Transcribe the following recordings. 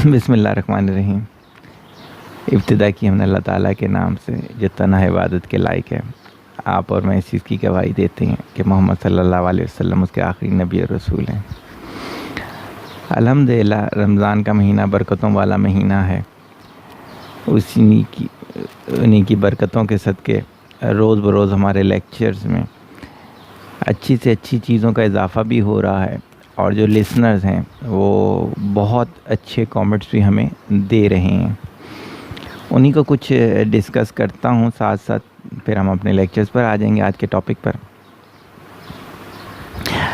بسم اللہ الرحمن الرحیم۔ ابتدا کی ہم نے اللہ تعالیٰ کے نام سے جو تنہا عبادت کے لائق ہے۔ آپ اور میں اس چیز کی گواہی دیتے ہیں کہ محمد صلی اللہ علیہ وسلم اس کے آخری نبی اور رسول ہیں۔ الحمدللہ رمضان کا مہینہ برکتوں والا مہینہ ہے۔ انہی کی برکتوں کے صدقے روز بروز ہمارے لیکچرز میں اچھی سے اچھی چیزوں کا اضافہ بھی ہو رہا ہے، اور جو لسنرز ہیں وہ بہت اچھے کامنٹس بھی ہمیں دے رہے ہیں۔ انہی کو کچھ ڈسکس کرتا ہوں، ساتھ ساتھ پھر ہم اپنے لیکچرز پر آ جائیں گے۔ آج کے ٹاپک پر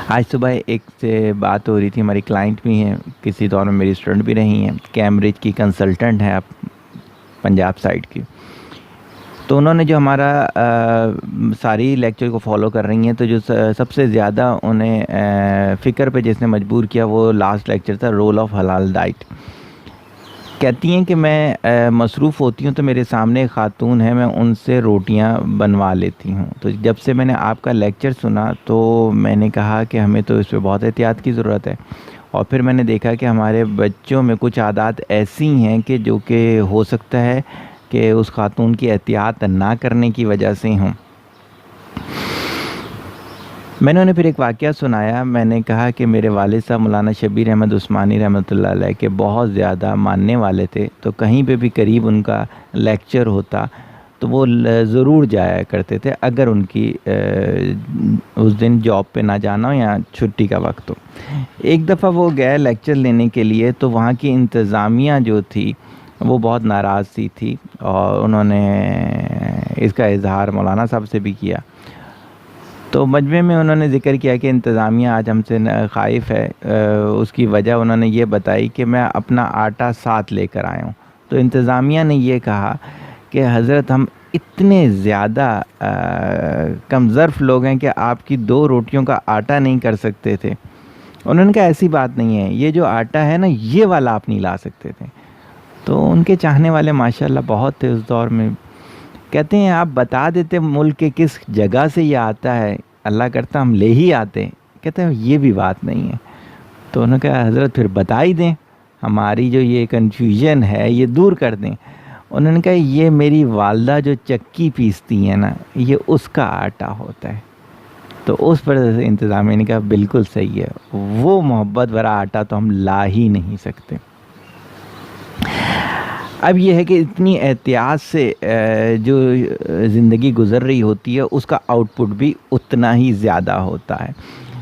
آج صبح ایک سے بات ہو رہی تھی، ہماری کلائنٹ بھی ہیں، کسی دور میں میری اسٹوڈنٹ بھی رہی ہیں، کیمبرج کی کنسلٹنٹ ہیں آپ پنجاب سائڈ کی۔ تو انہوں نے جو ہمارا ساری لیکچر کو فالو کر رہی ہیں، تو جو سب سے زیادہ انہیں فکر پہ جس نے مجبور کیا وہ لاسٹ لیکچر تھا، رول آف حلال ڈائٹ۔ کہتی ہیں کہ میں مصروف ہوتی ہوں تو میرے سامنے ایک خاتون ہے، میں ان سے روٹیاں بنوا لیتی ہوں۔ تو جب سے میں نے آپ کا لیکچر سنا تو میں نے کہا کہ ہمیں تو اس پہ بہت احتیاط کی ضرورت ہے، اور پھر میں نے دیکھا کہ ہمارے بچوں میں کچھ عادات ایسی ہیں کہ جو کہ ہو سکتا ہے کہ اس خاتون کی احتیاط نہ کرنے کی وجہ سے ہوں۔ میں نے انہیں پھر ایک واقعہ سنایا۔ میں نے کہا کہ میرے والد صاحب مولانا شبیر احمد عثمانی رحمۃ اللہ علیہ کے بہت زیادہ ماننے والے تھے، تو کہیں پہ بھی قریب ان کا لیکچر ہوتا تو وہ ضرور جایا کرتے تھے، اگر ان کی اس دن جاب پہ نہ جانا ہو یا چھٹی کا وقت ہو۔ ایک دفعہ وہ گئے لیکچر لینے کے لیے، تو وہاں کی انتظامیہ جو تھی وہ بہت ناراض سی تھی، اور انہوں نے اس کا اظہار مولانا صاحب سے بھی کیا۔ تو مجمع میں انہوں نے ذکر کیا کہ انتظامیہ آج ہم سے خائف ہے۔ اس کی وجہ انہوں نے یہ بتائی کہ میں اپنا آٹا ساتھ لے کر آیا ہوں۔ تو انتظامیہ نے یہ کہا کہ حضرت ہم اتنے زیادہ کم ظرف لوگ ہیں کہ آپ کی 2 روٹیوں کا آٹا نہیں کر سکتے تھے۔ انہوں نے کہا ایسی بات نہیں ہے، یہ جو آٹا ہے نا یہ والا آپ نہیں لا سکتے تھے۔ تو ان کے چاہنے والے ماشاءاللہ بہت تھے اس دور میں۔ کہتے ہیں آپ بتا دیتے ملک کے کس جگہ سے یہ آتا ہے، اللہ کرتا ہم لے ہی آتے۔ کہتے ہیں یہ بھی بات نہیں ہے۔ تو انہوں نے کہا حضرت پھر بتا ہی دیں، ہماری جو یہ کنفیوژن ہے یہ دور کر دیں۔ انہوں نے کہا یہ میری والدہ جو چکی پیستی ہیں نا، یہ اس کا آٹا ہوتا ہے۔ تو اس پر انتظامیہ نے کہا بالکل صحیح ہے، وہ محبت بھرا آٹا تو ہم لا ہی نہیں سکتے۔ اب یہ ہے کہ اتنی احتیاط سے جو زندگی گزر رہی ہوتی ہے اس کا آؤٹ پٹ بھی اتنا ہی زیادہ ہوتا ہے۔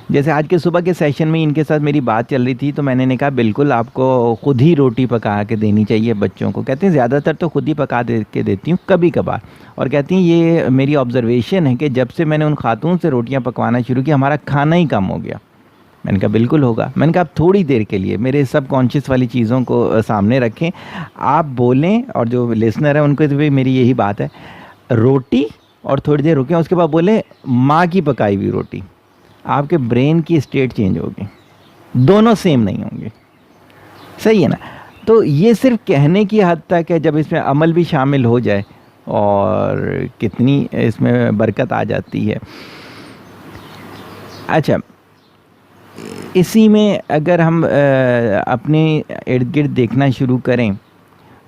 جیسے آج کے صبح کے سیشن میں ان کے ساتھ میری بات چل رہی تھی، تو میں نے کہا بالکل آپ کو خود ہی روٹی پکا کے دینی چاہیے بچوں کو۔ کہتے ہیں زیادہ تر تو خود ہی پکا کے دیتی ہوں، کبھی کبھار۔ اور کہتی ہیں یہ میری آبزرویشن ہے کہ جب سے میں نے ان خاتون سے روٹیاں پکوانا شروع کی ہمارا کھانا ہی کم ہو گیا۔ میں نے کہا بالکل ہوگا۔ میں نے کہا آپ تھوڑی دیر کے لیے میرے سب کانشیس والی چیزوں کو سامنے رکھیں، آپ بولیں، اور جو لسنر ہیں ان کو بھی میری یہی بات ہے، روٹی اور تھوڑی دیر رکیں، اس کے بعد بولیں ماں کی پکائی ہوئی روٹی۔ آپ کے برین کی اسٹیٹ چینج ہوگی، دونوں سیم نہیں ہوں گے، صحیح ہے نا؟ تو یہ صرف کہنے کی حد تک ہے، جب اس میں عمل بھی شامل ہو جائے اور کتنی اس میں برکت آ جاتی ہے۔ اچھا، اسی میں اگر ہم اپنے ارد گرد دیکھنا شروع کریں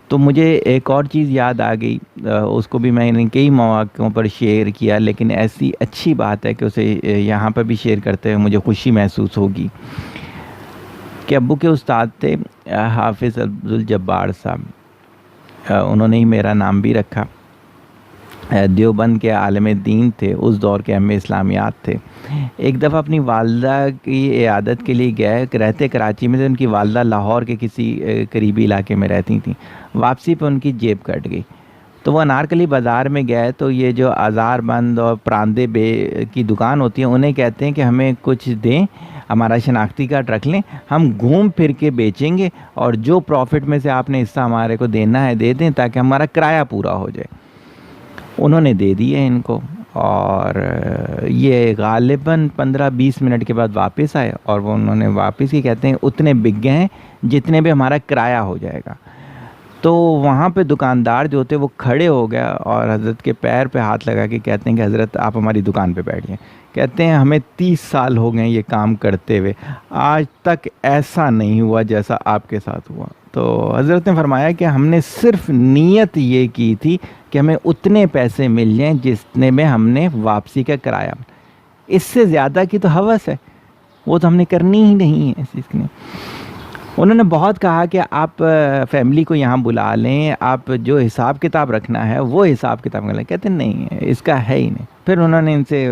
تو مجھے ایک اور چیز یاد آ گئی، اس کو بھی میں نے کئی مواقعوں پر شیئر کیا، لیکن ایسی اچھی بات ہے کہ اسے یہاں پر بھی شیئر کرتے ہوئے مجھے خوشی محسوس ہوگی کہ ابو کے استاد تھے حافظ عبدالجبار صاحب، انہوں نے ہی میرا نام بھی رکھا۔ دیوبند کے عالم دین تھے، اس دور کے اہم اسلامیات تھے۔ ایک دفعہ اپنی والدہ کی عیادت کے لیے گئے، رہتے کراچی میں تھے، ان کی والدہ لاہور کے کسی قریبی علاقے میں رہتی تھیں۔ واپسی پہ ان کی جیب کٹ گئی، تو وہ انارکلی بازار میں گئے، تو یہ جو آزار بند اور پراندے بے کی دکان ہوتی ہیں انہیں کہتے ہیں کہ ہمیں کچھ دیں، ہمارا شناختی کارڈ رکھ لیں، ہم گھوم پھر کے بیچیں گے، اور جو پروفٹ میں سے آپ نے حصہ ہمارے کو دینا ہے دے دیں تاکہ ہمارا کرایہ پورا ہو جائے۔ انہوں نے دے دیے ان کو، اور یہ غالباً 15-20 منٹ کے بعد واپس آئے، اور وہ انہوں نے واپس ہی کہتے ہیں اتنے بک گئے ہیں جتنے بھی ہمارا کرایہ ہو جائے گا۔ تو وہاں پہ دکاندار جو ہوتے وہ کھڑے ہو گیا اور حضرت کے پیر پہ ہاتھ لگا کے کہتے ہیں کہ حضرت آپ ہماری دکان پہ بیٹھیں۔ کہتے ہیں ہمیں 30 سال ہو گئے یہ کام کرتے ہوئے، آج تک ایسا نہیں ہوا جیسا آپ کے ساتھ ہوا۔ تو حضرت نے فرمایا کہ ہم نے صرف نیت یہ کی تھی کہ ہمیں اتنے پیسے مل جائیں جتنے میں ہم نے واپسی کا کرایہ، اس سے زیادہ کی تو ہوس ہے، وہ تو ہم نے کرنی ہی نہیں ہے اس چیز کی۔ انہوں نے بہت کہا کہ آپ فیملی کو یہاں بلا لیں، آپ جو حساب کتاب رکھنا ہے وہ حساب کتاب کر لیں، کہتے نہیں اس کا ہے ہی نہیں۔ پھر انہوں نے ان سے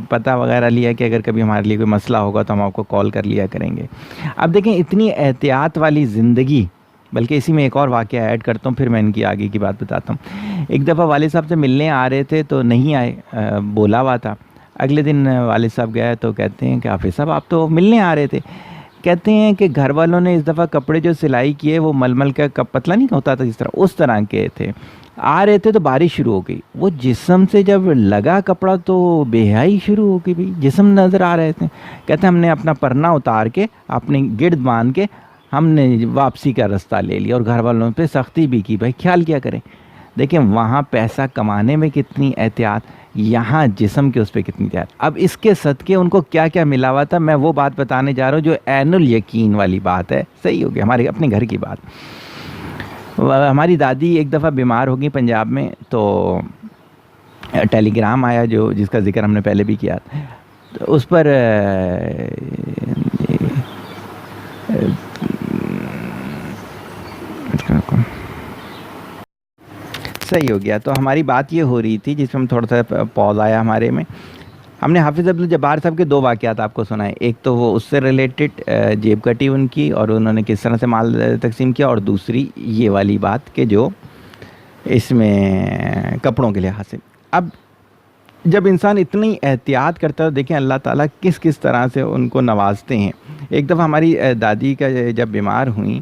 پتہ وغیرہ لیا کہ اگر کبھی ہمارے لیے کوئی مسئلہ ہوگا تو ہم آپ کو کال کر لیا کریں گے۔ اب دیکھیں اتنی احتیاط والی زندگی، بلکہ اسی میں ایک اور واقعہ ایڈ کرتا ہوں پھر میں ان کی آگے کی بات بتاتا ہوں۔ ایک دفعہ والد صاحب سے ملنے آ رہے تھے تو نہیں آئے، بولا ہوا تھا۔ اگلے دن والد صاحب گئے تو کہتے ہیں کہ حافظ صاحب آپ تو ملنے آ رہے تھے، کہتے ہیں کہ گھر والوں نے اس دفعہ کپڑے جو سلائی کیے وہ ململ کا پتلا نہیں ہوتا تھا جس طرح، اس طرح کے تھے۔ آ رہے تھے تو بارش شروع ہو گئی، وہ جسم سے جب لگا کپڑا تو بے حیائی شروع ہو گئی، بھی جسم نظر آ رہے تھے۔ کہتے ہیں ہم نے اپنا پرنا اتار کے اپنے گرد باندھ کے ہم نے واپسی کا رستہ لے لیا، اور گھر والوں پہ سختی بھی کی، بھائی خیال کیا کریں۔ دیکھیں وہاں پیسہ کمانے میں کتنی احتیاط، یہاں جسم کے اس پہ کتنی احتیاط۔ اب اس کے صدقے ان کو کیا کیا ملا ہوا تھا، میں وہ بات بتانے جا رہا ہوں جو عین الیقین والی بات ہے۔ صحیح ہو گیا، ہمارے اپنے گھر کی بات۔ ہماری دادی ایک دفعہ بیمار ہو گئی پنجاب میں، تو ٹیلی گرام آیا جو جس کا ذکر ہم نے پہلے بھی کیا، تو اس پر صحیح ہو گیا۔ تو ہماری بات یہ ہو رہی تھی جس میں ہم تھوڑا سا پوز آیا ہمارے میں، ہم نے حافظ عبدالجبار صاحب کے دو واقعات آپ کو سنائے، ایک تو وہ اس سے ریلیٹڈ جیب کٹی ان کی اور انہوں نے کس طرح سے مال تقسیم کیا، اور دوسری یہ والی بات کہ جو اس میں کپڑوں کے لحاظ سے۔ اب جب انسان اتنی احتیاط کرتا ہے، دیکھیں اللہ تعالیٰ کس کس طرح سے ان کو نوازتے ہیں۔ ایک دفعہ ہماری دادی کا جب بیمار ہوئیں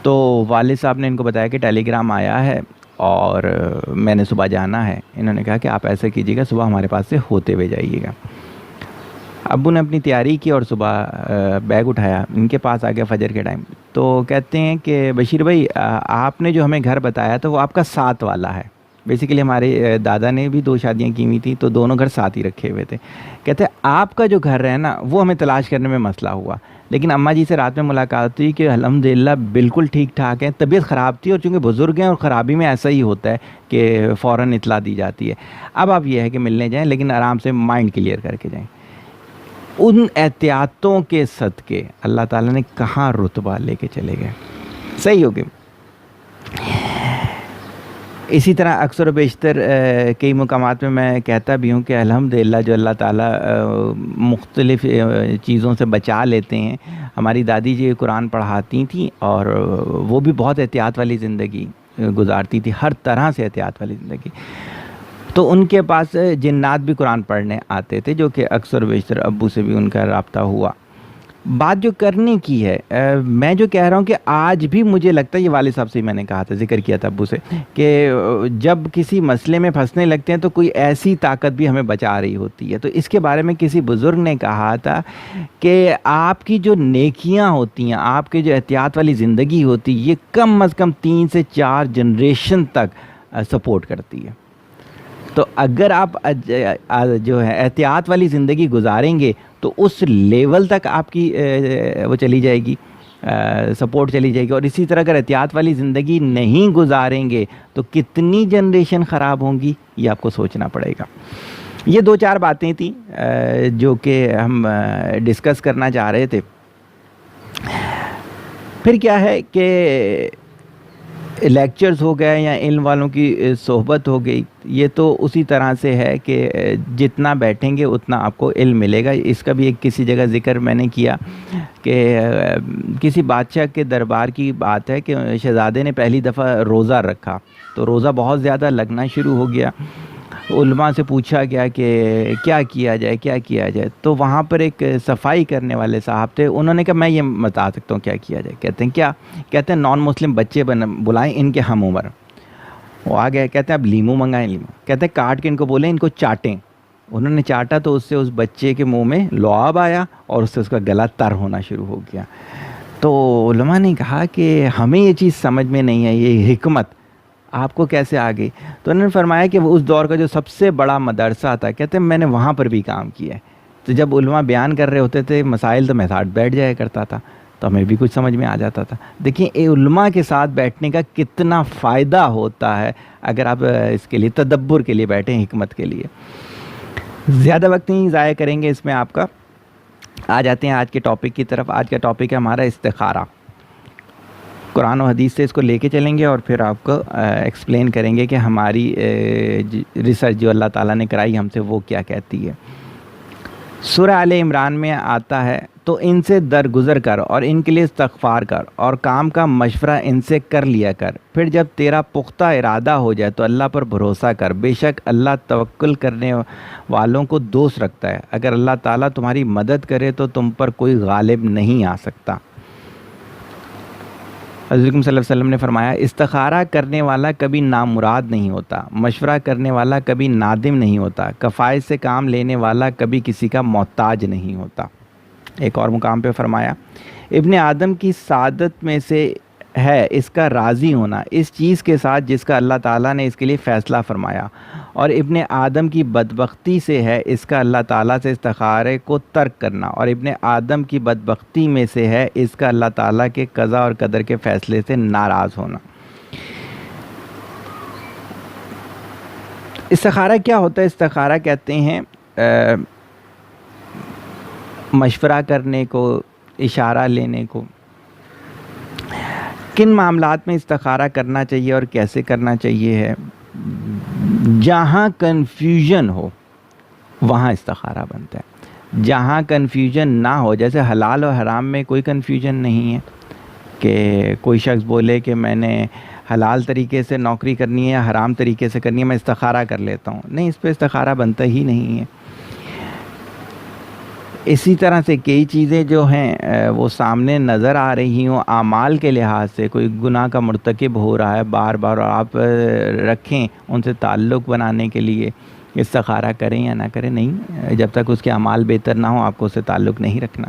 تو والد صاحب نے ان کو بتایا کہ ٹیلی گرام آیا ہے اور میں نے صبح جانا ہے۔ انہوں نے کہا کہ آپ ایسا کیجیے گا صبح ہمارے پاس سے ہوتے ہوئے جائیے گا۔ ابو نے اپنی تیاری کی اور صبح بیگ اٹھایا، ان کے پاس آ گیا فجر کے ٹائم، تو کہتے ہیں کہ بشیر بھائی آپ نے جو ہمیں گھر بتایا تھا وہ آپ کا ساتھ والا ہے۔ بیسیکلی ہمارے دادا نے بھی 2 شادیاں کی ہوئی تھیں تو دونوں گھر ساتھ ہی رکھے ہوئے تھے۔ کہتے ہیں آپ کا جو گھر ہے نا وہ ہمیں تلاش کرنے میں مسئلہ ہوا، لیکن اماں جی سے رات میں ملاقات ہوئی کہ الحمدللہ بالکل ٹھیک ٹھاک ہے، طبیعت خراب تھی اور چونکہ بزرگ ہیں اور خرابی میں ایسا ہی ہوتا ہے کہ فوراً اطلاع دی جاتی ہے۔ اب آپ یہ ہے کہ ملنے جائیں لیکن آرام سے مائنڈ کلیئر کر کے جائیں۔ ان احتیاطوں کے صدقے اللہ تعالیٰ نے کہاں رتبہ لے کے چلے گئے۔ صحیح ہو گئے۔ اسی طرح اکثر و بیشتر کئی مقامات میں میں کہتا بھی ہوں کہ الحمدللہ جو اللہ تعالیٰ مختلف چیزوں سے بچا لیتے ہیں۔ ہماری دادی جی قرآن پڑھاتی تھیں اور وہ بھی بہت احتیاط والی زندگی گزارتی تھی، ہر طرح سے احتیاط والی زندگی۔ تو ان کے پاس جنات بھی قرآن پڑھنے آتے تھے، جو کہ اکثر و بیشتر ابو سے بھی ان کا رابطہ ہوا۔ بات جو کرنے کی ہے، میں جو کہہ رہا ہوں کہ آج بھی مجھے لگتا ہے، یہ والد صاحب سے ہی میں نے کہا تھا، ذکر کیا تھا ابو سے، کہ جب کسی مسئلے میں پھنسنے لگتے ہیں تو کوئی ایسی طاقت بھی ہمیں بچا رہی ہوتی ہے۔ تو اس کے بارے میں کسی بزرگ نے کہا تھا کہ آپ کی جو نیکیاں ہوتی ہیں، آپ کی جو احتیاط والی زندگی ہوتی ہے، یہ کم از کم 3 سے 4 جنریشن تک سپورٹ کرتی ہے۔ تو اگر آپ جو ہے احتیاط والی زندگی گزاریں گے تو اس لیول تک آپ کی وہ چلی جائے گی، سپورٹ چلی جائے گی، اور اسی طرح اگر احتیاط والی زندگی نہیں گزاریں گے تو کتنی جنریشن خراب ہوں گی، یہ آپ کو سوچنا پڑے گا۔ یہ 2-4 باتیں تھیں جو کہ ہم ڈسکس کرنا چاہ رہے تھے۔ پھر کیا ہے کہ لیکچرز ہو گئے یا علم والوں کی صحبت ہو گئی، یہ تو اسی طرح سے ہے کہ جتنا بیٹھیں گے اتنا آپ کو علم ملے گا۔ اس کا بھی ایک کسی جگہ ذکر میں نے کیا کہ کسی بادشاہ کے دربار کی بات ہے کہ شہزادے نے پہلی دفعہ روزہ رکھا تو روزہ بہت زیادہ لگنا شروع ہو گیا۔ علماء سے پوچھا گیا کہ کیا کیا جائے، تو وہاں پر ایک صفائی کرنے والے صاحب تھے، انہوں نے کہا میں یہ بتا سکتا ہوں کیا کیا جائے۔ کہتے ہیں نان مسلم بچے بلائیں ان کے ہم عمر، وہ آ گئے، کہتے ہیں اب لیمو منگائیں، کہتے ہیں کاٹ کے ان کو بولیں ان کو چاٹیں۔ انہوں نے چاٹا تو اس سے اس بچے کے منہ میں لعاب آیا اور اس سے اس کا گلا تر ہونا شروع ہو گیا۔ تو علماء نے کہا کہ ہمیں یہ چیز سمجھ میں نہیں ہے، یہ حکمت آپ کو کیسے آ گئی؟ تو انہوں نے فرمایا کہ وہ اس دور کا جو سب سے بڑا مدرسہ تھا، کہتے ہیں میں نے وہاں پر بھی کام کیا ہے۔ تو جب علماء بیان کر رہے ہوتے تھے مسائل تو میں ساتھ بیٹھ جایا کرتا تھا۔ تو ہمیں بھی کچھ سمجھ میں آ جاتا تھا. دیکھیں علماء کے ساتھ بیٹھنے کا کتنا فائدہ ہوتا ہے اگر آپ اس کے لیے تدبر کے لیے بیٹھیں, حکمت کے لیے. زیادہ وقت نہیں ضائع کریں گے اس میں آپ کا. آ جاتے ہیں آج کے ٹاپک کی طرف. آج کا ٹاپک ہے ہمارا استخارہ. قرآن و حدیث سے اس کو لے کے چلیں گے اور پھر آپ کو ایکسپلین کریں گے کہ ہماری ریسرچ جو اللہ تعالیٰ نے کرائی ہم سے وہ کیا کہتی ہے. سورہ آل عمران میں آتا ہے, تو ان سے درگزر کر اور ان کے لیے استغفار کر اور کام کا مشورہ ان سے کر لیا کر. پھر جب تیرا پختہ ارادہ ہو جائے تو اللہ پر بھروسہ کر. بے شک اللہ توکل کرنے والوں کو دوست رکھتا ہے. اگر اللہ تعالیٰ تمہاری مدد کرے تو تم پر کوئی غالب نہیں آ سکتا. حضرت صلی اللہ علیہ وسلم نے فرمایا, استخارہ کرنے والا کبھی نامراد نہیں ہوتا, مشورہ کرنے والا کبھی نادم نہیں ہوتا, کفایت سے کام لینے والا کبھی کسی کا محتاج نہیں ہوتا. ایک اور مقام پہ فرمایا, ابن آدم کی سعادت میں سے ہے اس کا راضی ہونا اس چیز کے ساتھ جس کا اللہ تعالیٰ نے اس کے لیے فیصلہ فرمایا, اور ابن آدم کی بدبختی سے ہے اس کا اللہ تعالیٰ سے استخارے کو ترک کرنا, اور ابن آدم کی بدبختی میں سے ہے اس کا اللہ تعالیٰ کے قضا اور قدر کے فیصلے سے ناراض ہونا. استخارہ کیا ہوتا ہے؟ استخارہ کہتے ہیں مشورہ کرنے کو, اشارہ لینے کو. کن معاملات میں استخارہ کرنا چاہیے اور کیسے کرنا چاہیے ہے؟ جہاں کنفیوژن ہو وہاں استخارہ بنتا ہے. جہاں کنفیوژن نہ ہو, جیسے حلال و حرام میں کوئی کنفیوژن نہیں ہے کہ کوئی شخص بولے کہ میں نے حلال طریقے سے نوکری کرنی ہے یا حرام طریقے سے کرنی ہے, میں استخارہ کر لیتا ہوں. نہیں, اس پہ استخارہ بنتا ہی نہیں ہے. اسی طرح سے کئی چیزیں جو ہیں وہ سامنے نظر آ رہی ہوں اعمال کے لحاظ سے, کوئی گناہ کا مرتکب ہو رہا ہے بار بار, اور آپ رکھیں ان سے تعلق بنانے کے لیے استخارہ کریں یا نہ کریں, نہیں, جب تک اس کے اعمال بہتر نہ ہوں آپ کو اس سے تعلق نہیں رکھنا.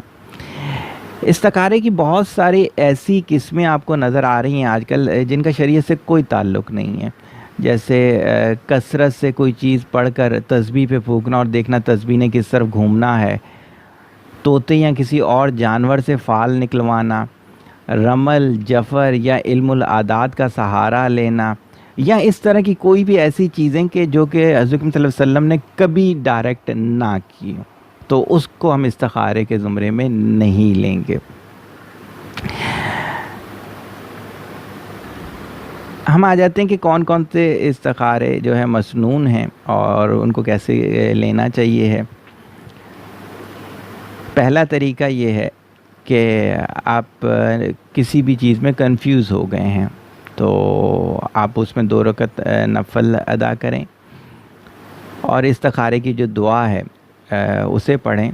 استخارے کی بہت ساری ایسی قسمیں آپ کو نظر آ رہی ہیں آج کل جن کا شریعت سے کوئی تعلق نہیں ہے. جیسے کثرت سے کوئی چیز پڑھ کر تسبیح پہ پھونکنا اور دیکھنا تسبیح نے کس طرف گھومنا ہے, طوطے یا کسی اور جانور سے فال نکلوانا, رمل, جفر یا علم العادات کا سہارا لینا, یا اس طرح کی کوئی بھی ایسی چیزیں کہ جو کہ حضرت صلی اللہ علیہ وسلم نے کبھی ڈائریکٹ نہ کی, تو اس کو ہم استخارے کے زمرے میں نہیں لیں گے. ہم آ جاتے ہیں کہ کون کون سے استخارے جو ہے مسنون ہیں اور ان کو کیسے لینا چاہیے ہے. پہلا طریقہ یہ ہے کہ آپ کسی بھی چیز میں کنفیوز ہو گئے ہیں تو آپ اس میں 2 رکعت نفل ادا کریں, اور استخارے کی جو دعا ہے اسے پڑھیں.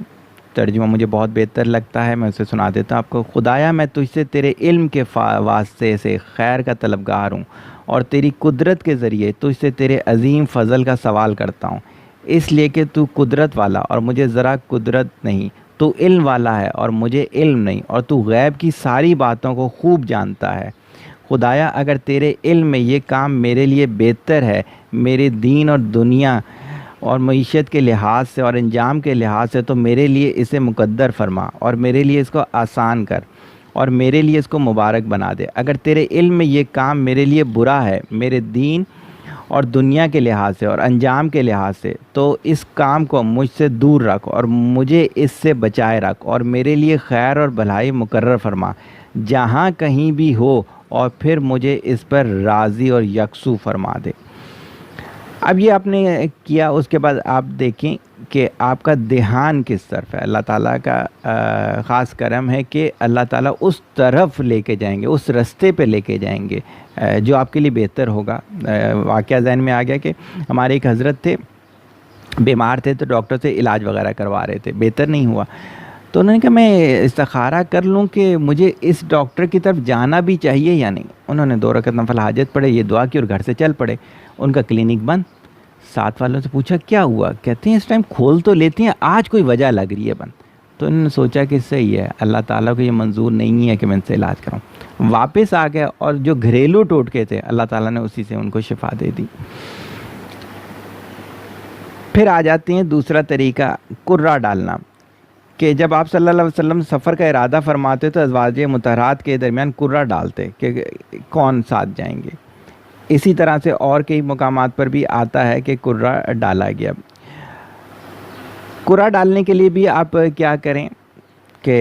ترجمہ مجھے بہت بہتر لگتا ہے, میں اسے سنا دیتا ہوں آپ کو. خدایا میں تجھ سے تیرے علم کے واسطے سے خیر کا طلبگار ہوں, اور تیری قدرت کے ذریعے تجھ سے تیرے عظیم فضل کا سوال کرتا ہوں, اس لیے کہ تو قدرت والا اور مجھے ذرا قدرت نہیں, تو علم والا ہے اور مجھے علم نہیں, اور تو غیب کی ساری باتوں کو خوب جانتا ہے. خدایا اگر تیرے علم میں یہ کام میرے لیے بہتر ہے, میرے دین اور دنیا اور معیشت کے لحاظ سے اور انجام کے لحاظ سے, تو میرے لیے اسے مقدر فرما اور میرے لیے اس کو آسان کر اور میرے لیے اس کو مبارک بنا دے. اگر تیرے علم میں یہ کام میرے لیے برا ہے, میرے دین اور دنیا کے لحاظ سے اور انجام کے لحاظ سے, تو اس کام کو مجھ سے دور رکھ اور مجھے اس سے بچائے رکھ, اور میرے لیے خیر اور بھلائی مقرر فرما جہاں کہیں بھی ہو, اور پھر مجھے اس پر راضی اور یکسو فرما دے. اب یہ آپ نے کیا, اس کے بعد آپ دیکھیں کہ آپ کا دھیان کس طرف ہے. اللہ تعالیٰ کا خاص کرم ہے کہ اللہ تعالیٰ اس طرف لے کے جائیں گے, اس رستے پہ لے کے جائیں گے جو آپ کے لیے بہتر ہوگا. واقعہ ذہن میں آ گیا کہ ہمارے ایک حضرت تھے, بیمار تھے تو ڈاکٹر سے علاج وغیرہ کروا رہے تھے, بہتر نہیں ہوا, تو انہوں نے کہا میں استخارہ کر لوں کہ مجھے اس ڈاکٹر کی طرف جانا بھی چاہیے یا نہیں. انہوں نے 2 رکعت نفل حاجت پڑھے, یہ دعا کی اور گھر سے چل پڑے. ان کا کلینک بند. ساتھ والوں سے پوچھا کیا ہوا, کہتے ہیں اس ٹائم کھول تو لیتے ہیں, آج کوئی وجہ لگ رہی ہے بند. تو انہوں نے سوچا کہ صحیح ہے, اللہ تعالیٰ کو یہ منظور نہیں ہے کہ میں ان سے علاج کراؤں. واپس آ گیا اور جو گھریلو ٹوٹکے تھے اللہ تعالیٰ نے اسی سے ان کو شفا دے دی. پھر آ جاتے ہیں دوسرا طریقہ, قرہ ڈالنا. کہ جب آپ صلی اللہ علیہ وسلم سفر کا ارادہ فرماتے تو ازواج مطہرات کے درمیان قرہ ڈالتے کہ کون ساتھ جائیں گے. اسی طرح سے اور کئی مقامات پر بھی آتا ہے کہ قرہ ڈالا گیا. قرہ ڈالنے کے لیے بھی آپ کیا کریں کہ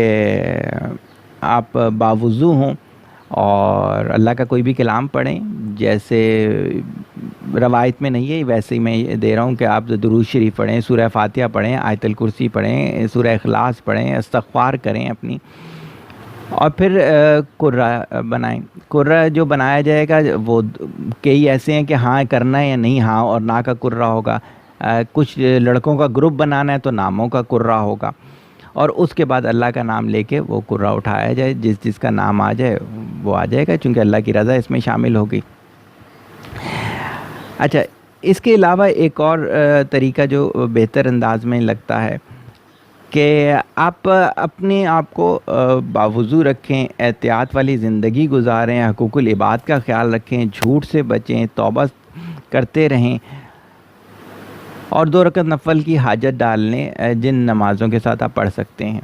آپ باوضو ہوں اور اللہ کا کوئی بھی کلام پڑھیں. جیسے روایت میں نہیں ہے ویسے ہی میں دے رہا ہوں کہ آپ درود شریف پڑھیں, سورہ فاتحہ پڑھیں, آیت الکرسی پڑھیں, سورہ اخلاص پڑھیں, استغفار کریں اپنی, اور پھر قرہ بنائیں. قرہ جو بنایا جائے گا وہ کئی ایسے ہیں کہ ہاں کرنا ہے یا نہیں ہاں اور نا کا قرہ ہوگا. کچھ لڑکوں کا گروپ بنانا ہے تو ناموں کا قرہ ہوگا, اور اس کے بعد اللہ کا نام لے کے وہ قرہ اٹھایا جائے. جس کا نام آ جائے وہ آ جائے گا, چونکہ اللہ کی رضا اس میں شامل ہوگی. اچھا, اس کے علاوہ ایک اور طریقہ جو بہتر انداز میں لگتا ہے کہ آپ اپنے آپ کو باوضو رکھیں, احتیاط والی زندگی گزاریں, حقوق العباد کا خیال رکھیں, جھوٹ سے بچیں, توبہ کرتے رہیں, اور 2 رکعت نفل کی حاجت ڈال لیں جن نمازوں کے ساتھ آپ پڑھ سکتے ہیں.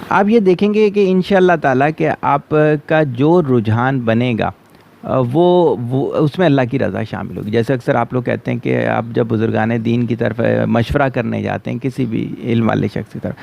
آپ یہ دیکھیں گے کہ انشاءاللہ تعالیٰ کہ آپ کا جو رجحان بنے گا وہ اس میں اللہ کی رضا شامل ہوگی. جیسے اکثر آپ لوگ کہتے ہیں کہ آپ جب بزرگان دین کی طرف مشورہ کرنے جاتے ہیں کسی بھی علم والے شخص کی طرف,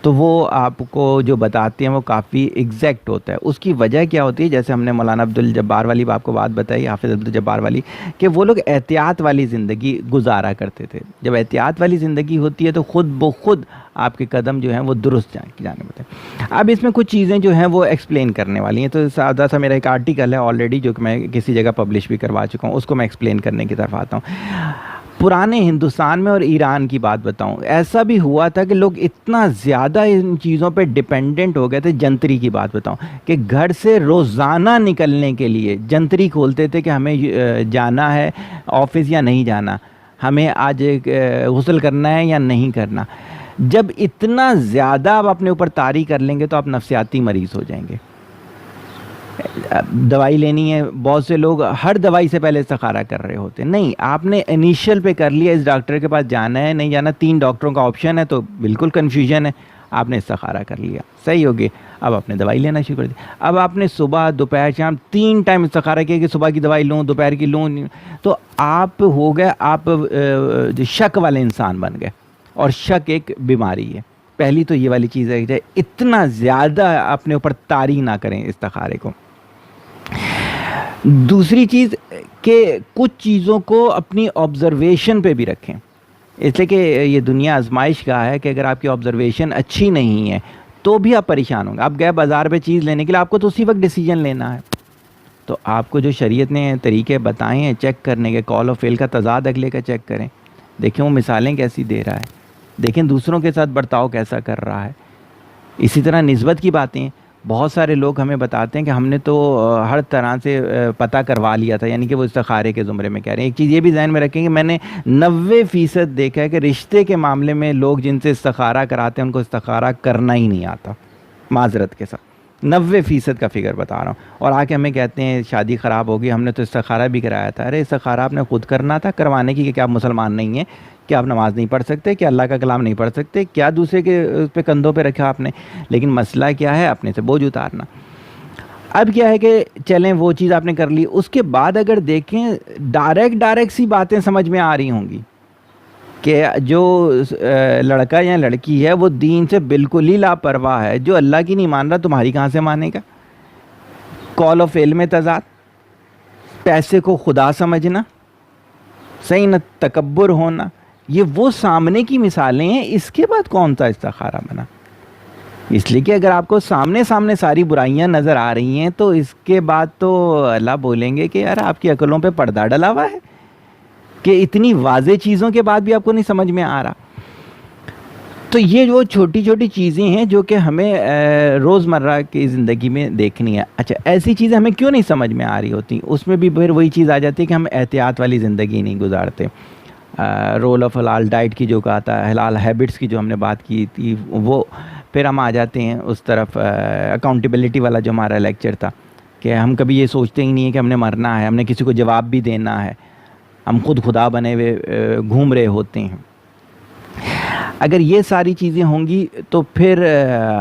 تو وہ آپ کو جو بتاتے ہیں وہ کافی ایگزیکٹ ہوتا ہے. اس کی وجہ کیا ہوتی ہے, جیسے ہم نے مولانا عبدالجبار والی آپ کو بات بتائی, حافظ عبدالجبار والی, کہ وہ لوگ احتیاط والی زندگی گزارا کرتے تھے. جب احتیاط والی زندگی ہوتی ہے تو خود بخود آپ کے قدم جو ہیں وہ درست جانے ہوتے ہیں. اب اس میں کچھ چیزیں جو ہیں وہ ایکسپلین کرنے والی ہیں. تو سادہ سا میرا ایک آرٹیکل ہے آلریڈی جو کہ میں کسی جگہ پبلش بھی کروا چکا ہوں, اس کو میں ایکسپلین کرنے کی طرف آتا ہوں. پرانے ہندوستان میں اور ایران کی بات بتاؤں, ایسا بھی ہوا تھا کہ لوگ اتنا زیادہ ان چیزوں پہ ڈیپینڈنٹ ہو گئے تھے. جنتری کی بات بتاؤں کہ گھر سے روزانہ نکلنے کے لیے جنتری کھولتے تھے کہ ہمیں جانا ہے آفس یا نہیں جانا, ہمیں آج غسل کرنا ہے یا نہیں کرنا. جب اتنا زیادہ آپ اپنے اوپر طاری کر لیں گے تو آپ نفسیاتی مریض ہو جائیں گے. دوائی لینی ہے, بہت سے لوگ ہر دوائی سے پہلے استخارہ کر رہے ہوتے ہیں. نہیں, آپ نے انیشیل پہ کر لیا, اس ڈاکٹر کے پاس جانا ہے نہیں جانا, 3 ڈاکٹروں کا آپشن ہے تو بالکل کنفیوژن ہے. آپ نے استخارہ کر لیا, صحیح ہوگی. اب آپ نے دوائی لینا شروع کر دی. اب آپ نے صبح دوپہر شام 3 ٹائم استخارہ کیا کہ صبح کی دوائی لوں دوپہر کی لوں, تو آپ ہو گئے آپ شک والے انسان بن گئے. اور شک ایک بیماری ہے. پہلی تو یہ والی چیز ہے کہ اتنا زیادہ اپنے اوپر طاری نہ کریں استخارے کو. دوسری چیز کہ کچھ چیزوں کو اپنی آبزرویشن پہ بھی رکھیں, اس لیے کہ یہ دنیا آزمائش کا ہے کہ اگر آپ کی آبزرویشن اچھی نہیں ہے تو بھی آپ پریشان ہوں گے. آپ گئے بازار پہ چیز لینے کے لیے, آپ کو تو اسی وقت ڈیسیجن لینا ہے. تو آپ کو جو شریعت نے طریقے بتائے ہیں چیک کرنے کے, کال اور فیل کا تضاد اگلے کا چیک کریں, دیکھیں وہ مثالیں کیسی دے رہا ہے, دیکھیں دوسروں کے ساتھ برتاؤ کیسا کر رہا ہے. اسی طرح نسبت کی باتیں, بہت سارے لوگ ہمیں بتاتے ہیں کہ ہم نے تو ہر طرح سے پتہ کروا لیا تھا, یعنی کہ وہ استخارے کے زمرے میں کہہ رہے ہیں. ایک چیز یہ بھی ذہن میں رکھیں کہ میں نے 90% دیکھا ہے کہ رشتے کے معاملے میں لوگ جن سے استخارہ کراتے ہیں ان کو استخارہ کرنا ہی نہیں آتا, معذرت کے ساتھ. 90% کا فگر بتا رہا ہوں. اور آ کے ہمیں کہتے ہیں شادی خراب ہوگی, ہم نے تو استخارہ بھی کرایا تھا. ارے استخارہ آپ نے خود کرنا تھا, کروانے کی کہ کیا آپ مسلمان نہیں ہیں, کہ آپ نماز نہیں پڑھ سکتے, کہ اللہ کا کلام نہیں پڑھ سکتے, کیا دوسرے کے اس پہ کندھوں پہ رکھا آپ نے. لیکن مسئلہ کیا ہے, اپنے سے بوجھ اتارنا. اب کیا ہے کہ چلیں وہ چیز آپ نے کر لی, اس کے بعد اگر دیکھیں ڈائریکٹ سی باتیں سمجھ میں آ رہی ہوں گی کہ جو لڑکا یا لڑکی ہے وہ دین سے بالکل ہی لاپرواہ ہے, جو اللہ کی نہیں مان رہا تمہاری کہاں سے مانے گا. قول و فعل میں تضاد, پیسے کو خدا سمجھنا, صحیح نہ تکبر ہونا, یہ وہ سامنے کی مثالیں ہیں. اس کے بعد کون سا استخارہ بنا. اس لیے کہ اگر آپ کو سامنے ساری برائیاں نظر آ رہی ہیں تو اس کے بعد تو اللہ بولیں گے کہ یار آپ کی عقلوں پہ پردہ ڈلا ہوا ہے, کہ اتنی واضح چیزوں کے بعد بھی آپ کو نہیں سمجھ میں آ رہا. تو یہ وہ چھوٹی چھوٹی چیزیں ہیں جو کہ ہمیں روزمرہ کی زندگی میں دیکھنی ہے. اچھا, ایسی چیزیں ہمیں کیوں نہیں سمجھ میں آ رہی ہوتی, اس میں بھی پھر وہی چیز آ جاتی ہے کہ ہم احتیاط والی زندگی نہیں گزارتے. رول آف حلال ڈائٹ کی جو کہا تھا, حلال ہیبٹس کی جو ہم نے بات کی تھی, وہ پھر ہم آ جاتے ہیں اس طرف. اکاؤنٹیبلٹی والا جو ہمارا لیکچر تھا کہ ہم کبھی یہ سوچتے ہی نہیں ہیں کہ ہم نے مرنا ہے, ہم نے کسی کو جواب بھی دینا ہے, ہم خود خدا بنے ہوئے گھوم رہے ہوتے ہیں. اگر یہ ساری چیزیں ہوں گی تو پھر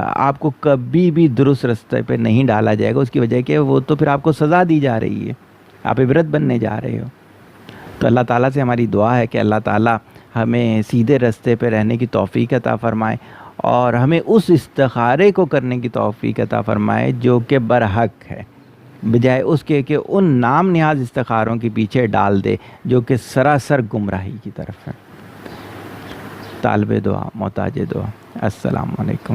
آپ کو کبھی بھی درست راستے پہ نہیں ڈالا جائے گا، اس کی وجہ کہ وہ تو پھر آپ کو سزا دی جا رہی ہے، آپ عبرت بننے جا رہے ہو۔ تو اللہ تعالیٰ سے ہماری دعا ہے کہ اللہ تعالیٰ ہمیں سیدھے راستے پہ رہنے کی توفیق عطا فرمائے، اور ہمیں اس استخارے کو کرنے کی توفیق عطا فرمائے جو کہ برحق ہے، بجائے اس کے کہ ان نام نیاز استخاروں کے پیچھے ڈال دے جو کہ سراسر گمراہی کی طرف ہے۔ طالب دعا، محتاج دعا۔ السلام علیکم۔